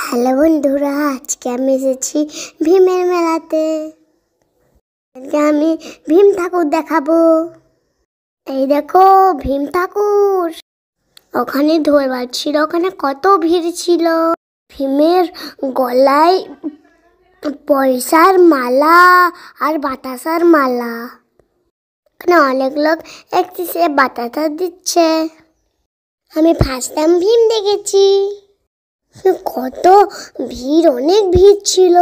Hello বন্ধুরা, আজকে আমি এসেছি ভীমের মেলাতে। আজকে আমি ভীম ঠাকুর দেখাবো। এই দেখো ভীম ঠাকুর। ওখানে ঢোল বাজছিল, ওখানে কত ভিড় ছিল। ভীমের গলায় পয়সার মালা আর বাতাসার মালা। ওখানে অনেক লোক একসাথে বাতাসা দিচ্ছে। আমি ফার্স্ট টাইম ভীম দেখেছি। কত ভিড়, অনেক ভিড় ছিল।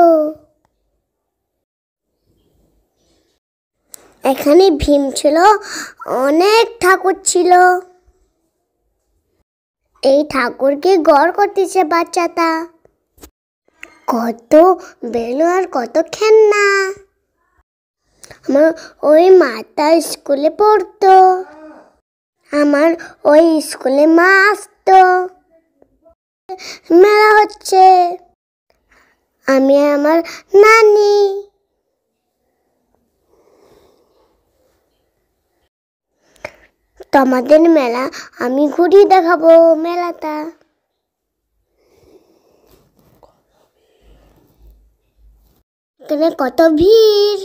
এখানে ভীম ছিল, অনেক ঠাকুর ছিল। এই ঠাকুরকে গড় করতেছে বাচ্চাটা। কত বেলুন আর কত খেলনা। আমার ওই মাটা স্কুলে পড়তো, আমার ওই স্কুলে মা আসতো। মেলা হচ্ছে, আমি আমার নানি। তোমাদের মেলা আমি ঘুরিয়ে দেখাবো মেলাটা। এখানে কত ভিড়।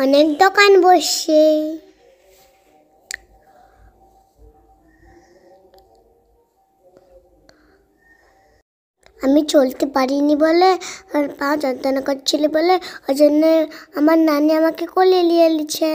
অনেক দোকান বসছে। আমি চলতে পারিনি বলে আর পা যন্ত্রণা করছিল বলে ওই জন্য আমার নানি আমাকে কোলে নিয়ে নিচ্ছে।